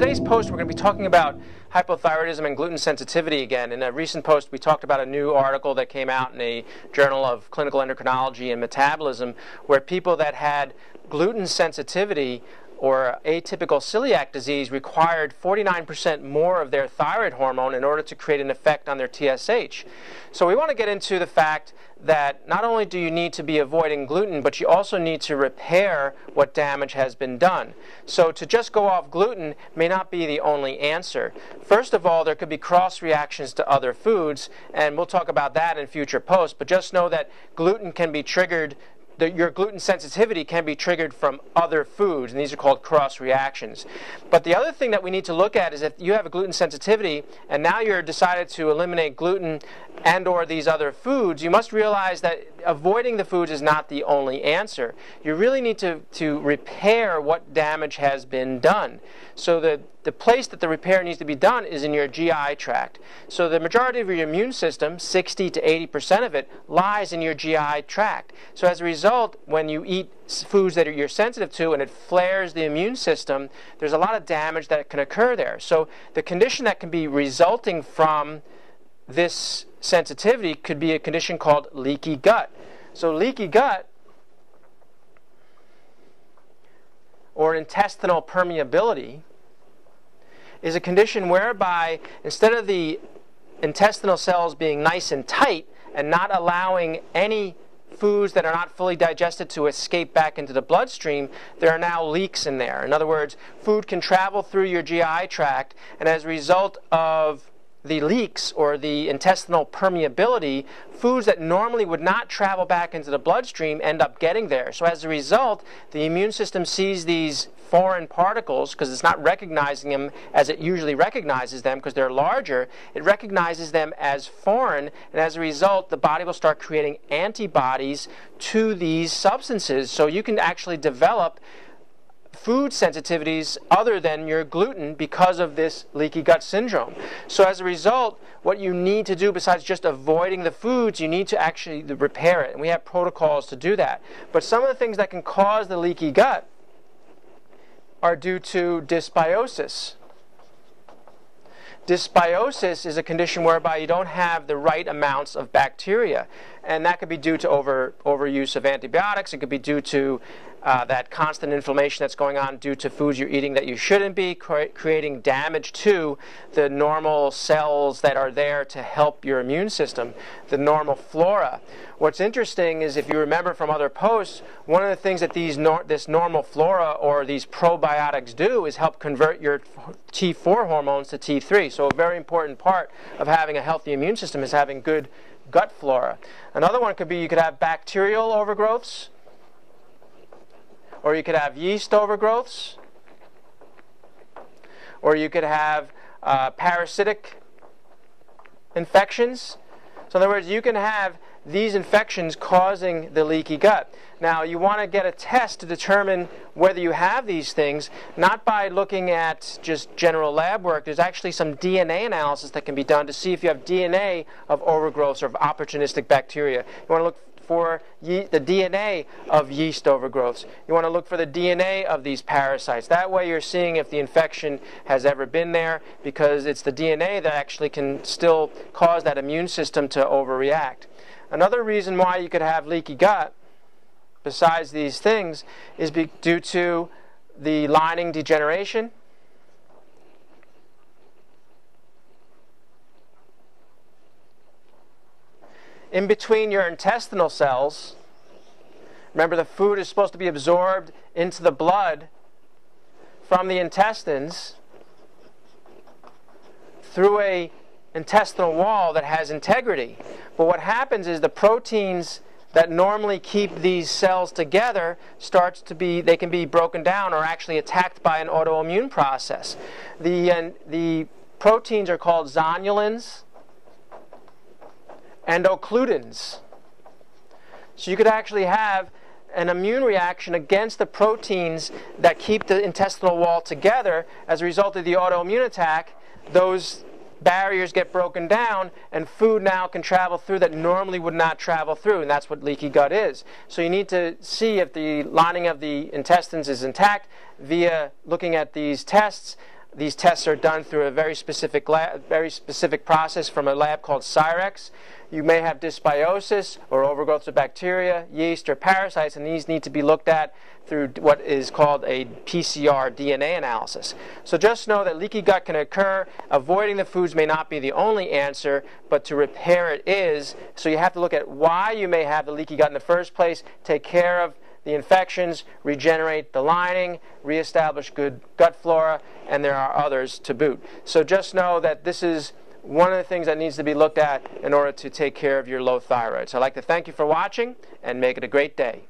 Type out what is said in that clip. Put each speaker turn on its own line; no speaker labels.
today's post, we're going to be talking about hypothyroidism and gluten sensitivity again. In a recent post, we talked about a new article that came out in a Journal of Clinical Endocrinology and Metabolism, where people that had gluten sensitivity or atypical celiac disease required 49% more of their thyroid hormone in order to create an effect on their TSH. So we want to get into the fact that not only do you need to be avoiding gluten, but you also need to repair what damage has been done. So to just go off gluten may not be the only answer. First of all, there could be cross reactions to other foods, and we'll talk about that in future posts, but just know that gluten can be triggered. Your gluten sensitivity can be triggered from other foods, and these are called cross reactions. But the other thing that we need to look at is if you have a gluten sensitivity and now you're decided to eliminate gluten and or these other foods, you must realize that avoiding the foods is not the only answer. You really need to repair what damage has been done. So the place that the repair needs to be done is in your GI tract. So the majority of your immune system, 60 to 80% of it, lies in your GI tract. So as a result, when you eat foods that you're sensitive to and it flares the immune system, there's a lot of damage that can occur there. So the condition that can be resulting from this sensitivity could be a condition called leaky gut. So leaky gut, or intestinal permeability, is a condition whereby instead of the intestinal cells being nice and tight and not allowing any foods that are not fully digested to escape back into the bloodstream, there are now leaks in there. In other words, food can travel through your GI tract, and as a result of the leaks or the intestinal permeability, foods that normally would not travel back into the bloodstream end up getting there. So as a result, the immune system sees these foreign particles, because it's not recognizing them as it usually recognizes them because they're larger, it recognizes them as foreign, and as a result, the body will start creating antibodies to these substances. So you can actually develop food sensitivities other than your gluten because of this leaky gut syndrome. So as a result, what you need to do besides just avoiding the foods, you need to actually repair it. And we have protocols to do that. But some of the things that can cause the leaky gut are due to dysbiosis. Dysbiosis is a condition whereby you don't have the right amounts of bacteria. And that could be due to overuse of antibiotics. It could be due to that constant inflammation that's going on due to foods you're eating that you shouldn't be, creating damage to the normal cells that are there to help your immune system, the normal flora. What's interesting is, if you remember from other posts, one of the things that this normal flora or these probiotics do is help convert your T4 hormones to T3. So a very important part of having a healthy immune system is having good gut flora. Another one could be you could have bacterial overgrowths, or you could have yeast overgrowths, or you could have parasitic infections. So in other words, you can have these infections causing the leaky gut. Now, you want to get a test to determine whether you have these things, not by looking at just general lab work. There's actually some DNA analysis that can be done to see if you have DNA of overgrowths or of opportunistic bacteria. You want to look for the DNA of yeast overgrowths. You want to look for the DNA of these parasites. That way you're seeing if the infection has ever been there, because it's the DNA that actually can still cause that immune system to overreact. Another reason why you could have leaky gut, besides these things, is due to the lining degeneration, in between your intestinal cells. Remember, the food is supposed to be absorbed into the blood from the intestines through a intestinal wall that has integrity. But what happens is the proteins that normally keep these cells together they can be broken down or actually attacked by an autoimmune process. The proteins are called zonulins and occludins. So you could actually have an immune reaction against the proteins that keep the intestinal wall together. As a result of the autoimmune attack, those barriers get broken down, and food now can travel through that normally would not travel through, and that's what leaky gut is. So you need to see if the lining of the intestines is intact via looking at these tests, These tests are done through a very specific process from a lab called Cyrex. You may have dysbiosis or overgrowth of bacteria, yeast, or parasites, and these need to be looked at through what is called a PCR DNA analysis. So just know that leaky gut can occur. Avoiding the foods may not be the only answer, but to repair it is. So you have to look at why you may have the leaky gut in the first place, take care of the infections, regenerate the lining, reestablish good gut flora, and there are others to boot. So just know that this is one of the things that needs to be looked at in order to take care of your low thyroid. So I'd like to thank you for watching, and make it a great day.